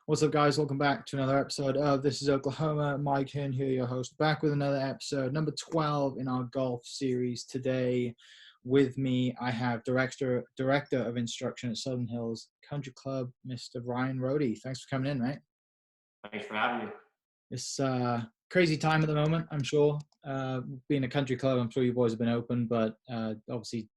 What's up, guys? Welcome back to another episode of This is Oklahoma. Mike Haney here, your host, back with another episode, number 12 in our golf series. Today with me, I have Director of Instruction at Southern Hills Country Club, Mr. Rody. Thanks for coming in, mate. Thanks for having me. It's crazy time at the moment, I'm sure. Being a country club, I'm sure you boys have been open, but obviously,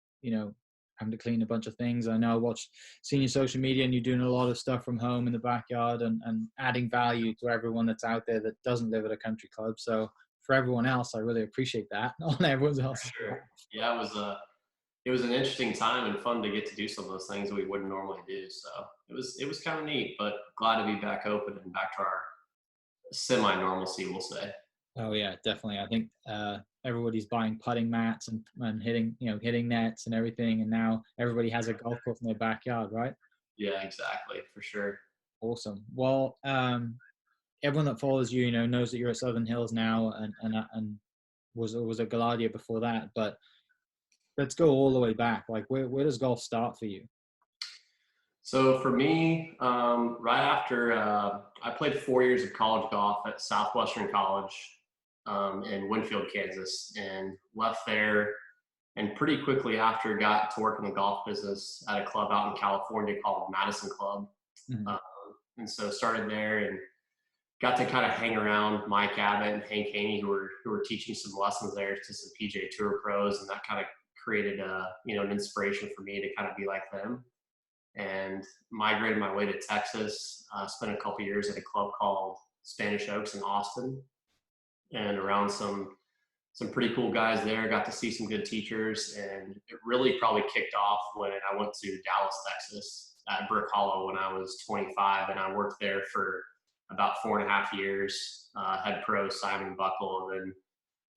having to clean a bunch of things. I know I watched senior social media and you're doing a lot of stuff from home in the backyard and adding value to everyone that's out there that doesn't live at a country club. So for everyone else, I really appreciate that on everyone else. Sure. Yeah, it was an interesting time and fun to get to do some of those things that we wouldn't normally do. So it was kind of neat, but glad to be back open and back to our semi-normalcy, we'll say. Oh yeah, definitely. I think everybody's buying putting mats and hitting nets and everything, and now everybody has a golf course in their backyard, right? Yeah, exactly, for sure. Awesome. Well, everyone that follows you, knows that you're at Southern Hills now, and was at Gaillardia before that. But let's go all the way back. Like, where does golf start for you? So for me, right after I played 4 years of college golf at Southwestern College in Winfield, Kansas, and left there. And pretty quickly after, got to work in the golf business at a club out in California called Madison Club. Mm-hmm. And so started there and got to kind of hang around Mike Abbott and Hank Haney, who were teaching some lessons there to some PGA Tour pros, and that kind of created an inspiration for me to kind of be like them. And migrated my way to Texas. Spent a couple years at a club called Spanish Oaks in Austin, and around some pretty cool guys there. Got to see some good teachers, and it really probably kicked off when I went to Dallas, Texas, at Brick Hollow when I was 25, and I worked there for about 4.5 years. Head pro Simon Buckle, and then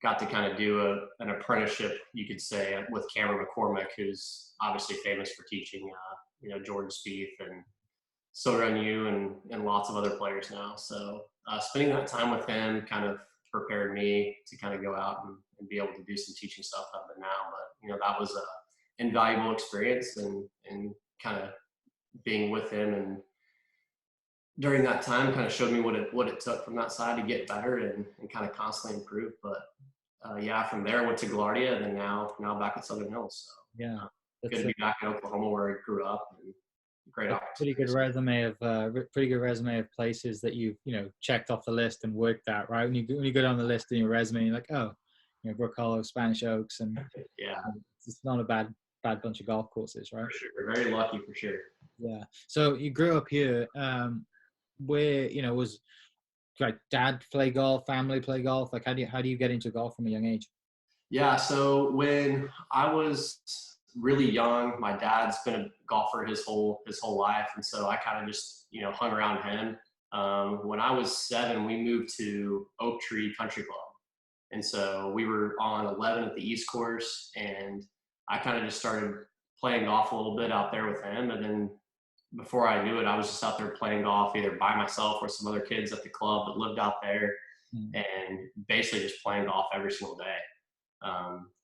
got to kind of do an apprenticeship, you could say, with Cameron McCormick, who's obviously famous for teaching Jordan Spieth and So Run You and lots of other players now. So spending that time with him kind of prepared me to kind of go out and be able to do some teaching stuff up and now. But, that was a invaluable experience and kind of being with him. And during that time kind of showed me what it took from that side to get better and kind of constantly improve. But from there I went to Gaillardia and then now back at Southern Hills. So Yeah. Good to be back in Oklahoma where I grew up, and great opportunity. Pretty good resume of places that you've checked off the list and worked at, right? When you go down the list in your resume, you're like, oh, Brook Hollow, Spanish Oaks, and yeah, it's not a bad bunch of golf courses, right? For sure. We're very lucky, for sure. Yeah. So you grew up here, where was like dad play golf, family play golf? Like how do you get into golf from a young age? Yeah. So when I was really young, my dad's been a golfer his whole life, and so I kind of just hung around him. When I was 7, we moved to Oak Tree Country Club, and so we were on 11 at the East Course, and I kind of just started playing golf a little bit out there with him, and then before I knew it, I was just out there playing golf either by myself or some other kids at the club that lived out there, and basically just playing golf every single day.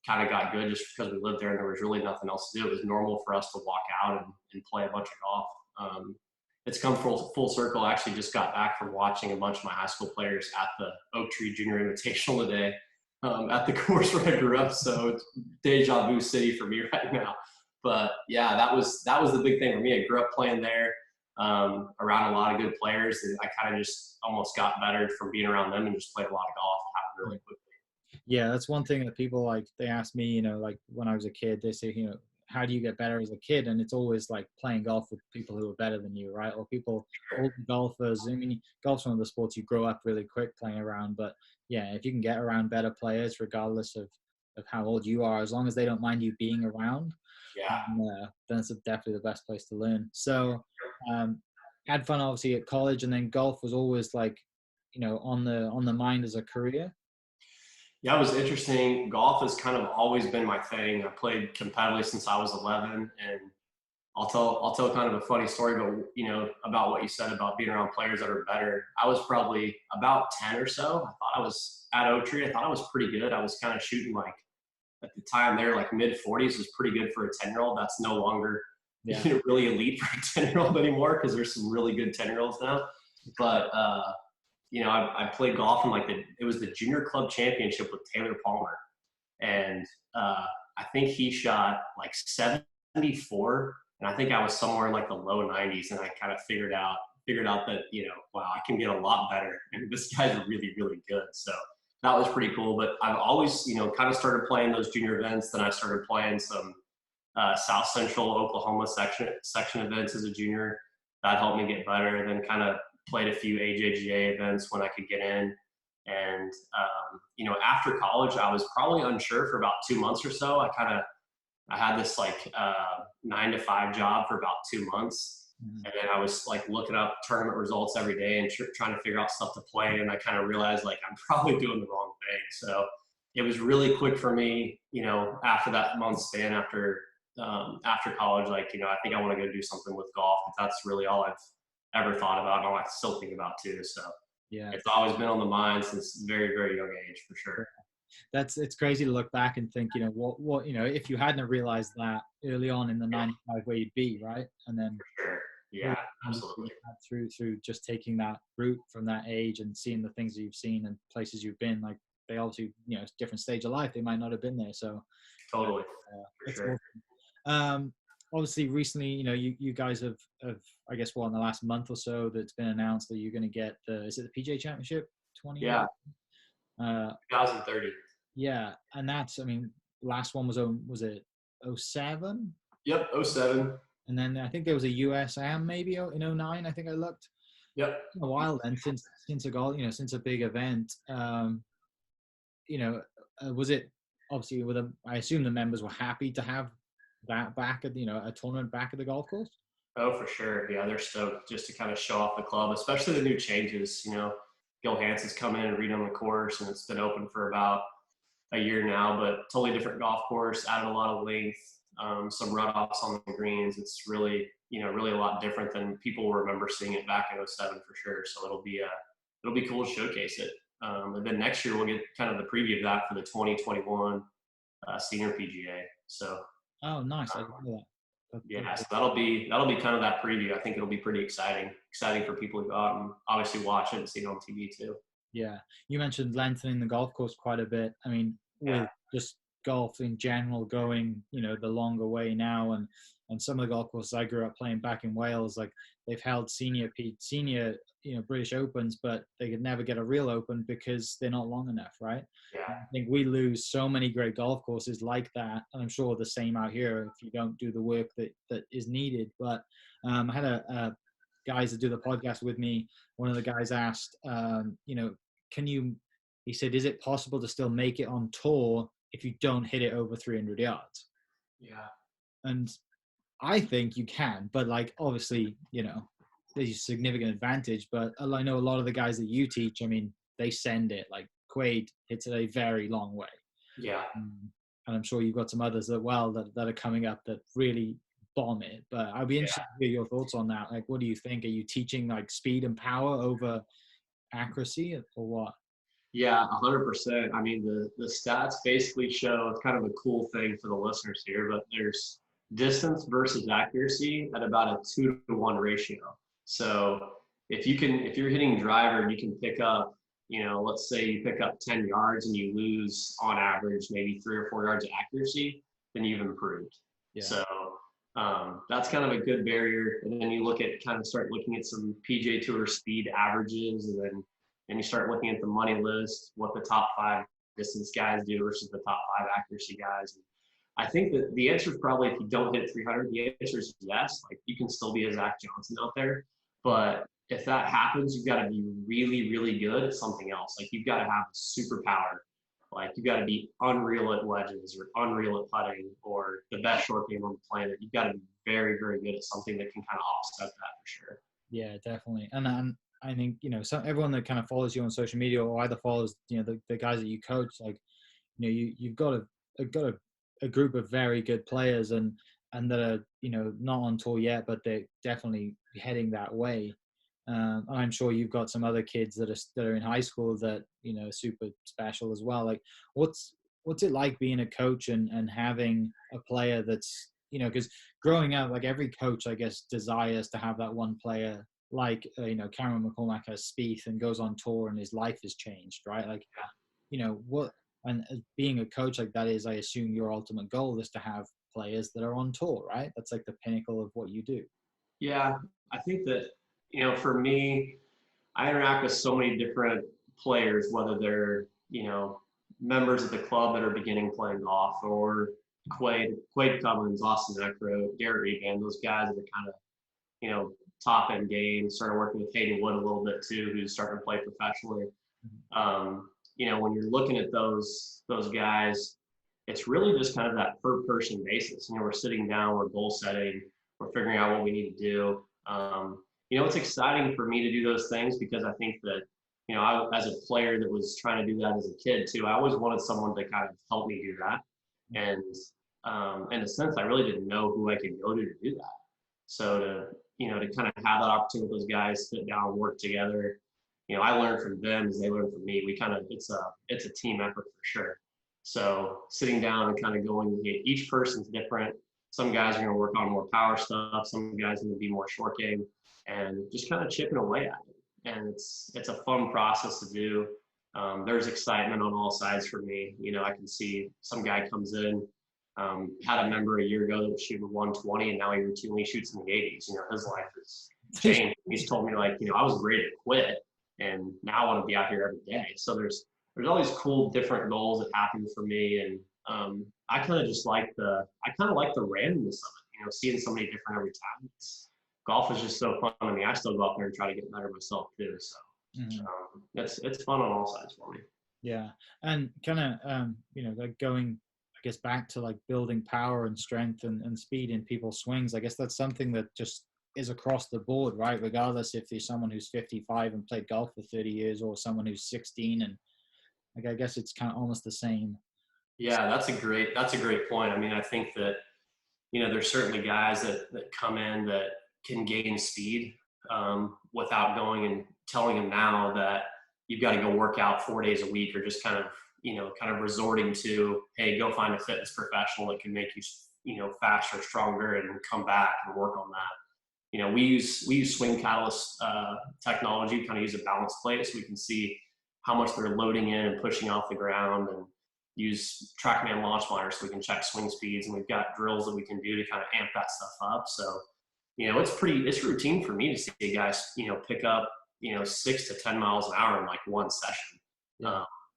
Kind of got good just because we lived there and there was really nothing else to do. It was normal for us to walk out and play a bunch of golf. It's come full circle. I actually just got back from watching a bunch of my high school players at the Oak Tree Junior Invitational today at the course where I grew up. So it's deja vu city for me right now. But yeah, that was the big thing for me. I grew up playing there around a lot of good players, and I kind of just almost got better from being around them and just played a lot of golf really quickly. Yeah, that's one thing that people they ask me, like when I was a kid, they say, how do you get better as a kid? And it's always like playing golf with people who are better than you, right? Or older golfers. I mean, golf's one of the sports you grow up really quick playing around. But yeah, if you can get around better players, regardless of how old you are, as long as they don't mind you being around, then it's definitely the best place to learn. So had fun obviously at college, and then golf was always on the mind as a career. Yeah, it was interesting. Golf has kind of always been my thing. I played competitively since I was 11, and I'll tell kind of a funny story, but about what you said about being around players that are better. I was probably about 10 or so. I thought I was at Oak Tree. I thought I was pretty good. I was kind of shooting at the time there, mid 40s was pretty good for a 10-year-old. That's no longer really elite for a 10-year-old anymore because there's some really good 10-year-olds now. But I played golf in it was the junior club championship with Taylor Palmer, and I think he shot like 74, and I think I was somewhere in like the low 90s, and I kind of figured out that wow, I can get a lot better, and this guy's really really good. So that was pretty cool. But I've always kind of started playing those junior events. Then I started playing some South Central Oklahoma section events as a junior. That helped me get better, and then kind of played a few AJGA events when I could get in. And after college, I was probably unsure for about 2 months or so. I had this 9-to-5 job for about 2 months, and then I was like looking up tournament results every day and trying to figure out stuff to play. And I kind of realized like I'm probably doing the wrong thing. So it was really quick for me, after that month span after college, I think I want to go do something with golf. But that's really all I've ever thought about, and all I still think about too. So Yeah, it's always been on the mind since very, very young age, for sure. it's crazy to look back and think, what if you hadn't realized that early on in the 95, where you'd be, right? And then For sure. Yeah, absolutely. Through just taking that route from that age and seeing the things that you've seen and places you've been, like they obviously, different stage of life, they might not have been there. So Totally. For sure. Awesome. Obviously recently, you guys have I guess in the last month or so that's been announced that you're going to get is it the PGA Championship 20? Yeah. 2030. Yeah, and that's, last one was it 07? Yep, 07. And then I think there was a USM maybe in 09. I think I looked. Yep. A while then since a goal, since a big event. Was it obviously I assume the members were happy to have that back at a tournament back at the golf course? Oh, for sure. Yeah, they're stoked just to kind of show off the club, especially the new changes. Gil Hansen's come in and redone the course, and it's been open for about a year now, but totally different golf course, added a lot of length, some runoffs on the greens. It's really, really a lot different than people will remember seeing it back in 07 for sure. So it'll be cool to showcase it. And then next year we'll get kind of the preview of that for the 2021 senior PGA. So. Oh, nice. I didn't know that. Yeah, so that'll be kind of that preview. I think it'll be pretty exciting for people to go out and obviously watch it and see it on TV too. Yeah, you mentioned lengthening the golf course quite a bit. With just golf in general going, the longer way now, and some of the golf courses I grew up playing back in Wales, like they've held senior British Opens, but they could never get a real Open because they're not long enough, right? Yeah. I think we lose so many great golf courses like that, and I'm sure the same out here if you don't do the work that is needed. But I had a guys that do the podcast with me. One of the guys asked, he said, is it possible to still make it on tour if you don't hit it over 300 yards? Yeah. And I think you can, but obviously, there's a significant advantage. But I know a lot of the guys that you teach, they send it. Like Quaid hits it a very long way. Yeah. And I'm sure you've got some others that are coming up that really bomb it. But I'd be interested to hear your thoughts on that. Like, what do you think? Are you teaching speed and power over accuracy or what? Yeah, 100%. The stats basically show, it's kind of a cool thing for the listeners here, but there's distance versus accuracy at about a 2-to-1 ratio. So if you're hitting driver and you can pick up, let's say you pick up 10 yards and you lose on average maybe 3 or 4 yards of accuracy, then you've improved. Yeah. So that's kind of a good barrier. And then you start looking at some PGA Tour speed averages, and you start looking at the money list, what the top 5 distance guys do versus the top 5 accuracy guys. And I think that the answer is probably, if you don't hit 300, the answer is yes. You can still be a Zach Johnson out there. But if that happens, you've got to be really, really good at something else. You've got to have a superpower. You've got to be unreal at wedges or unreal at putting or the best short game on the planet. You've got to be very, very good at something that can kind of offset that for sure. Yeah, definitely. And I think, everyone that kind of follows you on social media or either follows, the guys that you coach, you've got a group of very good players and that are, not on tour yet, but they're definitely heading that way. I'm sure you've got some other kids that are in high school that, super special as well. What's it like being a coach and having a player that's, because growing up, every coach, I guess, desires to have that one player like, Cameron McCormick has Spieth and goes on tour and his life has changed, right? Like, and being a coach like that is, I assume your ultimate goal is to have players that are on tour, right? That's like the pinnacle of what you do. Yeah, I think that, for me, I interact with so many different players, whether they're, members of the club that are beginning playing golf, or Quade Cummins, Austin Eckroat, Gaillardia, and those guys that are kind of, top end game. Started working with Hayden Wood a little bit too, who's starting to play professionally. When you're looking at those guys, it's really just kind of that per person basis. We're sitting down, we're goal setting, we're figuring out what we need to do. It's exciting for me to do those things because I think that, I, as a player that was trying to do that as a kid too, I always wanted someone to kind of help me do that. And in a sense, I really didn't know who I could go to do that. So to kind of have that opportunity with those guys, sit down, work together, I learned from them as they learned from me. We kind of, it's a team effort for sure. So sitting down and kind of going, each person's different. Some guys are going to work on more power stuff. Some guys are going to be more short game, and just kind of chipping away at it. And it's a fun process to do. There's excitement on all sides for me. I can see some guy comes in, had a member a year ago that was shooting 120, and now he routinely shoots in the 80s. His life has changed. He's told me, like, I was ready to quit, and now I want to be out here every day. So there's all these cool different goals that happen for me, and I kind of like the randomness of it. Seeing somebody different every time. Golf is just so fun to me. I still go out there and try to get better myself too. So it's fun on all sides for me. Yeah, and kind of like going, I guess, back to like building power and strength and speed in people's swings. I guess that's something that just is across the board, right? Regardless if there's someone who's 55 and played golf for 30 years or someone who's 16, and like, I guess it's kind of almost the same. Yeah, that's a great point. I mean, I think that, there's certainly guys that come in that can gain speed without going and telling them now that you've got to go work out 4 days a week, or just kind of resorting to, hey, go find a fitness professional that can make you, faster, stronger, and come back and work on that. We use swing catalyst technology, kind of use a balance plate so we can see how much they're loading in and pushing off the ground, and use TrackMan launch monitor so we can check swing speeds, and we've got drills that we can do to kind of amp that stuff up. So, it's routine for me to see guys, pick up, 6 to 10 miles an hour in like one session,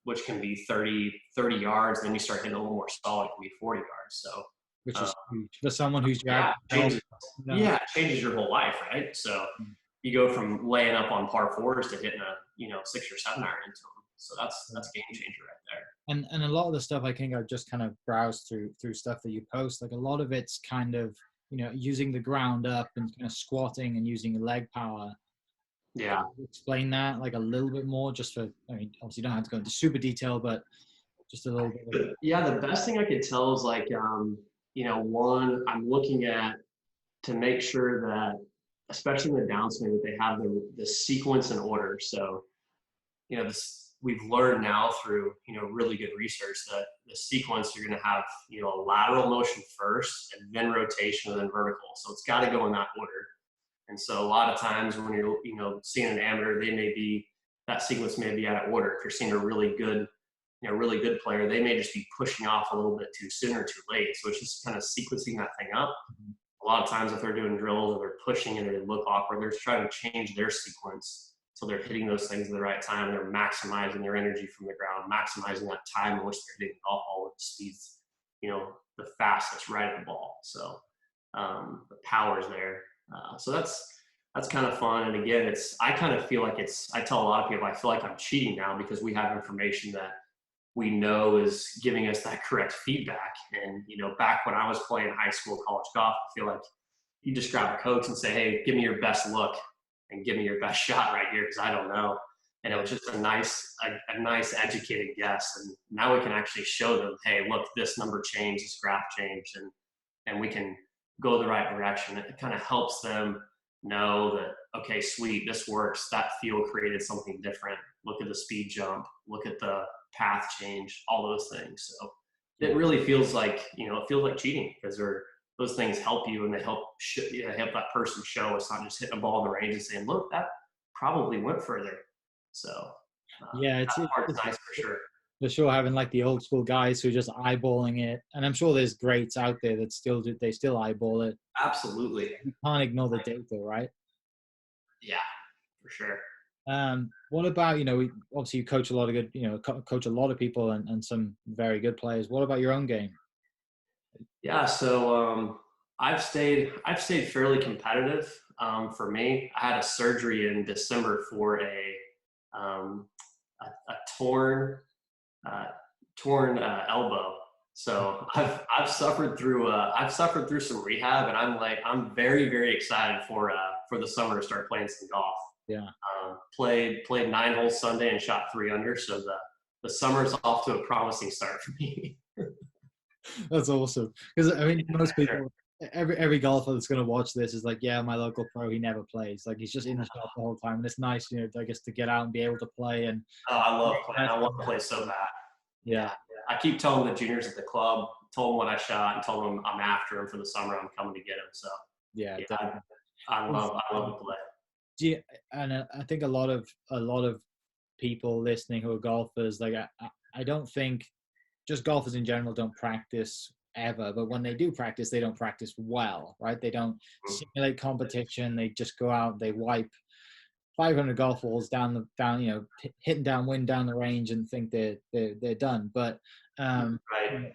which can be 30 yards. Then you start hitting a little more solid, it can be 40 yards. So, which is huge for someone who's changes your whole life, right? So you go from laying up on par fours to hitting a 6 or 7 iron into them. So that's game changer right there. And a lot of the stuff, I think I've just kind of browsed through stuff that you post. Like, a lot of it's kind of using the ground up and kind of squatting and using leg power. Yeah. Explain that like a little bit more, just for, I mean, obviously you don't have to go into super detail, but just a little bit. Yeah, the best thing I could tell is like, one, I'm looking at to make sure that, especially in the downswing, that they have the sequence and order. So, we've learned now through, really good research that the sequence, you're going to have, a lateral motion first, and then rotation, and then vertical. So it's got to go in that order. And so a lot of times when you're, seeing an amateur, that sequence may be out of order. If you're seeing a really good player, they may just be pushing off a little bit too soon or too late. So it's just kind of sequencing that thing up. A lot of times if they're doing drills or they're pushing and they look awkward, they're trying to change their sequence. So they're hitting those things at the right time, and they're maximizing their energy from the ground, maximizing that time in which they're hitting the golf ball with the speeds, the fastest right at the ball. So the power's there. So that's kind of fun. And again, I kind of feel like I tell a lot of people, I feel like I'm cheating now because we have information that we know is giving us that correct feedback. And, back when I was playing high school, college golf, I feel like you just grab a coach and say, hey, give me your best look and give me your best shot right here, because I don't know. And it was just a nice educated guess. And now we can actually show them, hey, look, this number changed, this graph changed, and we can go the right direction. It kind of helps them know that, okay, sweet, this works. That field created something different. Look at the speed jump. Look at the path change, all those things. So it really feels like, it feels like cheating, because those things help you, and they help help that person show it's not just hitting a ball in the range and saying, look, that probably went further. So Yeah, that part's nice for sure. for sure, having like the old school guys who are just eyeballing it, and I'm sure there's greats out there that still do, they still eyeball it. Absolutely. You can't ignore the data, right? Yeah, for sure. What about, obviously you coach a lot of good, coach a lot of people and some very good players. What about your own game? Yeah, so I've stayed fairly competitive. For me, I had a surgery in December for um, a torn elbow. So I've suffered through some rehab, and I'm very, very excited for the summer to start playing some golf. Yeah. Played 9 holes Sunday and shot 3 under. So the summer's off to a promising start for me. That's awesome. Because I mean, most people, every golfer that's going to watch this is like, yeah, my local pro, he never plays. Like he's just in the shop the whole time, and it's nice, I guess, to get out and be able to play. And Oh, I love playing. I want to play so bad. Yeah. I keep telling the juniors at the club, told them what I shot, and told them I'm after him for the summer. I'm coming to get him. So yeah, I love to play. And I think a lot of people listening who are golfers, like I don't think just golfers in general don't practice ever, but when they do practice, they don't practice well, right? They don't simulate competition. They just go out, they wipe 500 golf balls down, hitting downwind down the range and think they're done. But right.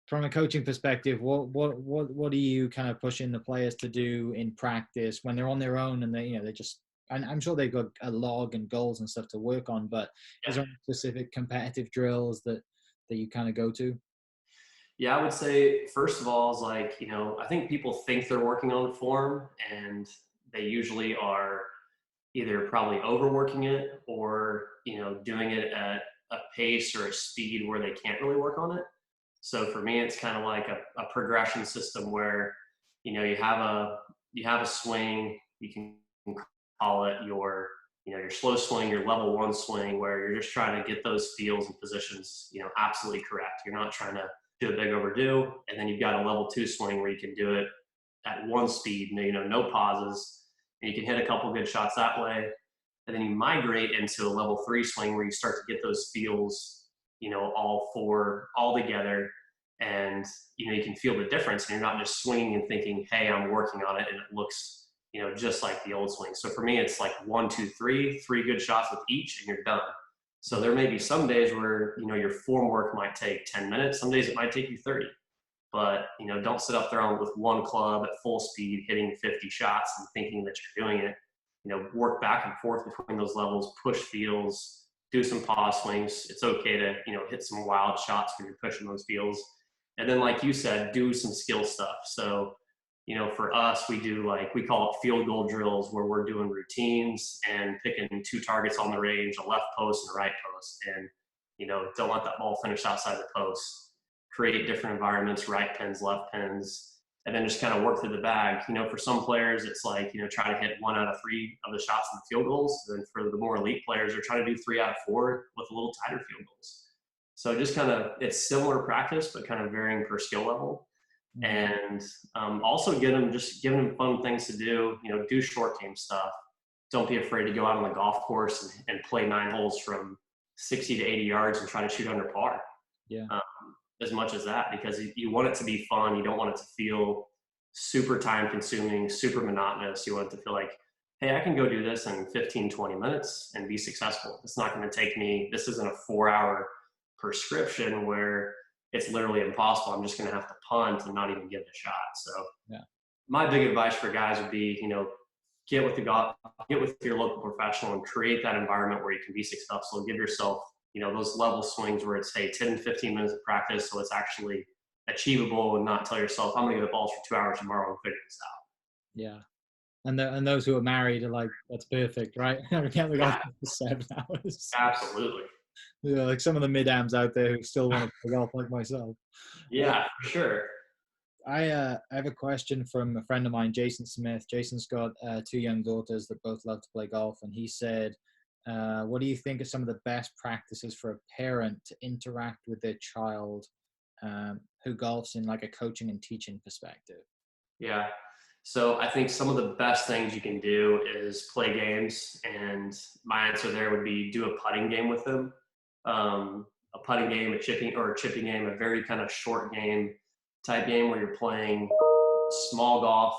From a coaching perspective, what are you kind of pushing the players to do in practice when they're on their own and they just, and I'm sure they've got a log and goals and stuff to work on, but is there any specific competitive drills that you kind of go to? Yeah, I would say first of all is like, I think people think they're working on form, and they usually are either probably overworking it or, doing it at a pace or a speed where they can't really work on it. So for me, it's kind of like a progression system where, you have a swing, you can call it your slow swing, your level 1 swing, where you're just trying to get those feels and positions, absolutely correct. You're not trying to do a big overdo. And then you've got a level 2 swing where you can do it at 1 speed, no pauses, and you can hit a couple good shots that way. And then you migrate into a level 3 swing where you start to get those feels, all together, and you can feel the difference, and you're not just swinging and thinking, hey, I'm working on it, and it looks just like the old swing. So for me, it's like 1, 2, 3 good shots with each, and you're done. So there may be some days where your form work might take 10 minutes, some days it might take you 30. But don't sit up there with one club at full speed hitting 50 shots and thinking that you're doing it. Work back and forth between those levels, push feels, do some pause swings. It's okay to hit some wild shots when you're pushing those feels. And then, like you said, do some skill stuff. So for us, we call it field goal drills, where we're doing routines and picking 2 targets on the range, a left post and a right post, and don't let that ball finish outside the post. Create different environments, right pins, left pins, and then just kind of work through the bag. For some players, it's like, try to hit 1 out of 3 of the shots in the field goals. And then for the more elite players, they're trying to do 3 out of 4 with a little tighter field goals. So just kind of, it's similar practice, but kind of varying per skill level. And also giving them fun things to do, do short game stuff. Don't be afraid to go out on the golf course and play 9 holes from 60 to 80 yards and try to shoot under par. Yeah. As much as that, because you want it to be fun. You don't want it to feel super time consuming, super monotonous. You want it to feel like, hey, I can go do this in 15, 20 minutes and be successful. It's not going to take me, this isn't a 4-hour prescription where it's literally impossible. I'm just going to have to punt and not even give it a shot. So my big advice for guys would be, get with your local professional and create that environment where you can be successful. Give yourself, those level swings where it's, say, 10, 15 minutes of practice, so it's actually achievable, and not tell yourself, I'm going to get the balls for 2 hours tomorrow and figure this out. Yeah. And those who are married are like, that's perfect, right? I can't be golf for 7 hours. Absolutely. Yeah, like some of the mid-ams out there who still want to play golf like myself. Yeah, for sure. I have a question from a friend of mine, Jason Smith. Jason's got 2 young daughters that both love to play golf, and he said, what do you think are some of the best practices for a parent to interact with their child who golfs in like a coaching and teaching perspective? Yeah. So I think some of the best things you can do is play games, and my answer there would be do a putting game with them. A putting game, a chipping game, a very kind of short game type game where you're playing small golf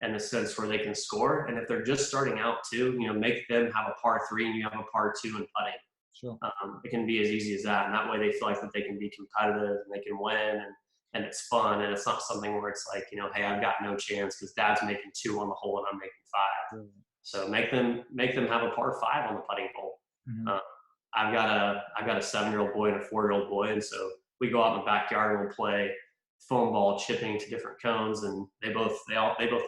in the sense where they can score. And if they're just starting out too, make them have a par 3 and you have a par 2 in putting. Sure. It can be as easy as that. And that way they feel like that they can be competitive and they can win, and it's fun. And it's not something where it's like, hey, I've got no chance because dad's making 2 on the hole and I'm making 5. Mm-hmm. So make them have a par 5 on the putting hole. Mm-hmm. I've got a 7-year-old boy and a 4-year-old boy. And so we go out in the backyard and we'll play foam ball chipping to different cones, and they both have different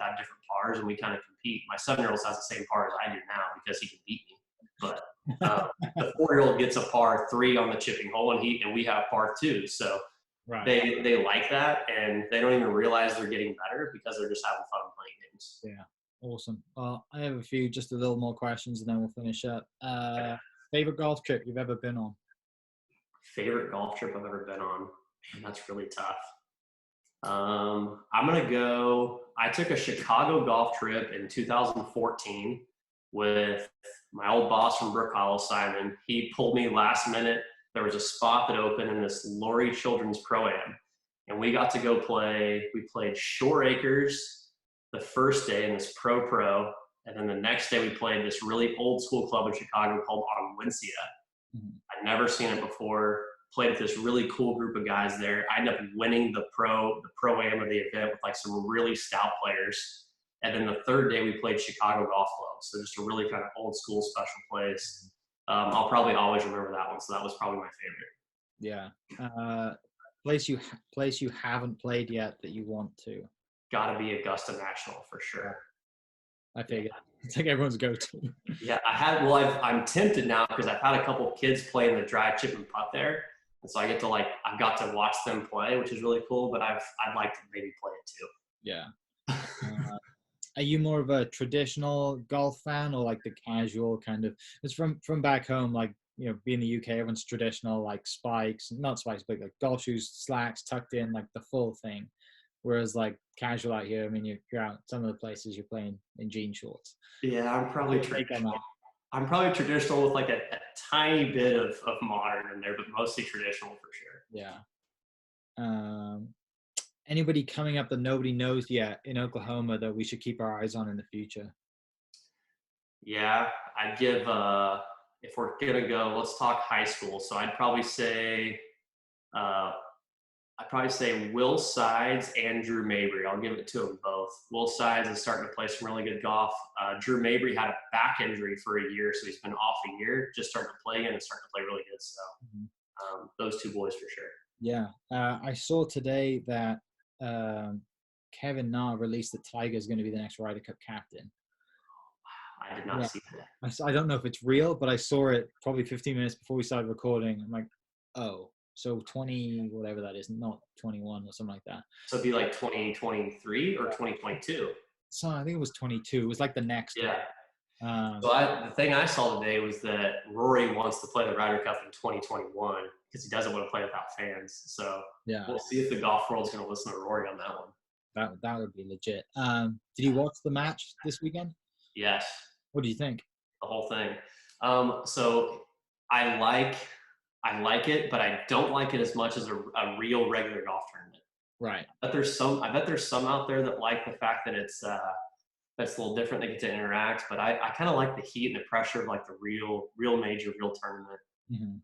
pars, and we kind of compete. My 7-year-old has the same par as I do now because he can beat me. But the 4-year-old gets a par 3 on the chipping hole, and we have par 2. So right. they like that, and they don't even realize they're getting better because they're just having fun playing games. Yeah, awesome. Well, I have just a little more questions, and then we'll finish up. Favorite golf trip you've ever been on? Favorite golf trip I've ever been on? And that's really tough. I'm gonna go. I took a Chicago golf trip in 2014 with my old boss from Brook Hollow, Simon. He pulled me last minute. There was a spot that opened in this Laurie Children's Pro-Am, and we got to go play. We played Shore Acres the first day in this pro, and then the next day we played this really old school club in Chicago called Onwincia. Mm-hmm. I'd never seen it before. Played with this really cool group of guys there. I ended up winning the pro-am of the event with like some really stout players. And then the third day we played Chicago Golf Club. So just a really kind of old school special place. I'll probably always remember that one. So that was probably my favorite. Yeah. Place you haven't played yet that you want to? Gotta be Augusta National for sure. I figured. It's like everyone's go-to. Yeah, I'm tempted now because I've had a couple kids play in the drive, chip, and putt there. And so I've got to watch them play, which is really cool, but I'd like to maybe play it too. Yeah. Are you more of a traditional golf fan or like the casual kind of, it's from back home, like, being in the UK, everyone's traditional, like not spikes, but like golf shoes, slacks tucked in, like the full thing. Whereas like casual out here, I mean, you're out some of the places you're playing in jean shorts. Yeah, I'm probably traditional. I'm probably traditional with like a tiny bit of modern in there, but mostly traditional for sure. Yeah. Anybody coming up that nobody knows yet in Oklahoma that we should keep our eyes on in the future? Yeah, I'd give, if we're going to go, let's talk high school. So I'd probably say Will Sides and Drew Mabry. I'll give it to them both. Will Sides is starting to play some really good golf. Drew Mabry had a back injury for a year, so he's been off a year, just starting to play again and starting to play really good. So those two boys for sure. Yeah. I saw today that Kevin Na released that Tiger is going to be the next Ryder Cup captain. I did not see that. I don't know if it's real, but I saw it probably 15 minutes before we started recording. I'm like, oh. So 20, whatever that is, not 21 or something like that. So it'd be like 2023 or 2022. So I think it was 22. It was like the next. Yeah. The thing I saw today was that Rory wants to play the Ryder Cup in 2021 because he doesn't want to play without fans. So yeah, we'll see if the golf world's going to listen to Rory on that one. That would be legit. Did you watch the match this weekend? Yes. What do you think? The whole thing. So I like it, but I don't like it as much as a real regular golf tournament. Right. But I bet there's some out there that like the fact that it's that's a little different. They get to interact, but I kind of like the heat and the pressure of like the real major, real tournament. Mm-hmm.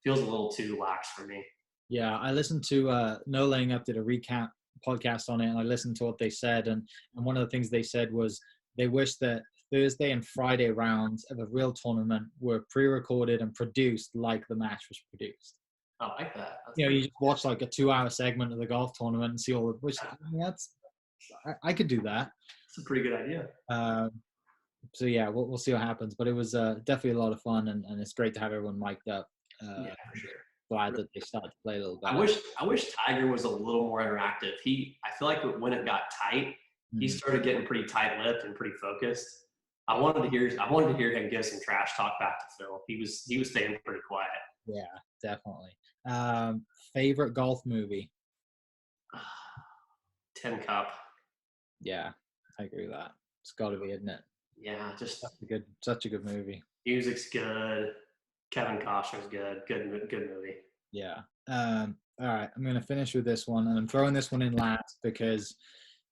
Feels a little too lax for me. Yeah, I listened to No Laying Up did a recap podcast on it, and I listened to what they said, and one of the things they said was they wish that Thursday and Friday rounds of a real tournament were pre-recorded and produced like the match was produced. I like that. You just watch like a 2-hour segment of the golf tournament and see all the, which I could do that. It's a pretty good idea. So yeah, we'll see what happens, but it was definitely a lot of fun, and it's great to have everyone mic'd up. Yeah, for sure. Glad that they started to play a little better. I wish Tiger was a little more interactive. I feel like when it got tight, he started getting pretty tight-lipped and pretty focused. I wanted to hear him give some trash talk back to Phil. He was staying pretty quiet. Yeah, definitely. Favorite golf movie? Tin Cup. Yeah, I agree with that. It's got to be, isn't it? Yeah, just Such a good movie. music's good. Kevin Costner's good. Good movie. Yeah. All right, I'm going to finish with this one, and I'm throwing this one in last because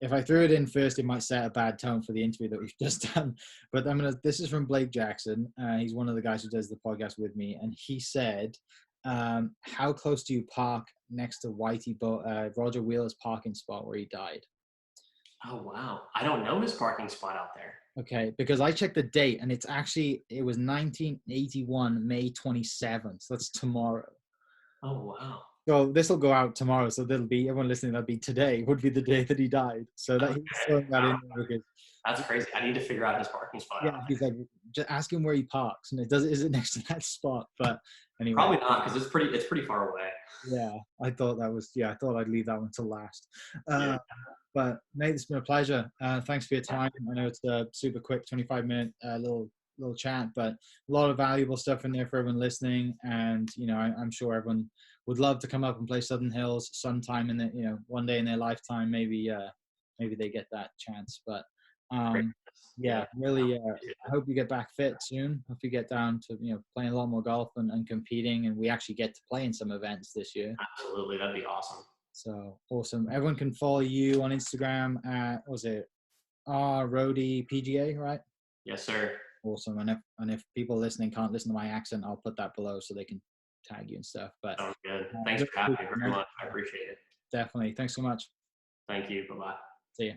if I threw it in first, it might set a bad tone for the interview that we've just done. But this is from Blake Jackson. He's one of the guys who does the podcast with me, and he said, "How close do you park next to Roger Wheeler's parking spot where he died?" Oh wow, I don't know his parking spot out there. Okay, because I checked the date, and it was 1981, May 27th. So that's tomorrow. Oh wow. So this will go out tomorrow. So that'll be everyone listening. That'll be today. Would be the day that he died. So that he's throwing that in there because that's crazy. I need to figure out his parking spot. Yeah, he's like, just ask him where he parks, and is it next to that spot? But anyway, probably not because it's pretty far away. Yeah, I thought I'd leave that one to last. But Nate, it's been a pleasure. Thanks for your time. I know it's a super quick 25-minute little chat, but a lot of valuable stuff in there for everyone listening. And I'm sure everyone would love to come up and play Southern Hills sometime in the one day in their lifetime. Maybe they get that chance. But really, I hope you get back fit soon. Hope you get down to playing a lot more golf and competing, and we actually get to play in some events this year. Absolutely, that'd be awesome. So awesome. Everyone can follow you on Instagram at, Rody PGA, right? Yes, sir. Awesome. And if people listening can't listen to my accent, I'll put that below so they can tag you and stuff. But sounds good. Thanks for having me very much. I appreciate it. Definitely. Thanks so much. Thank you. Bye-bye. See you.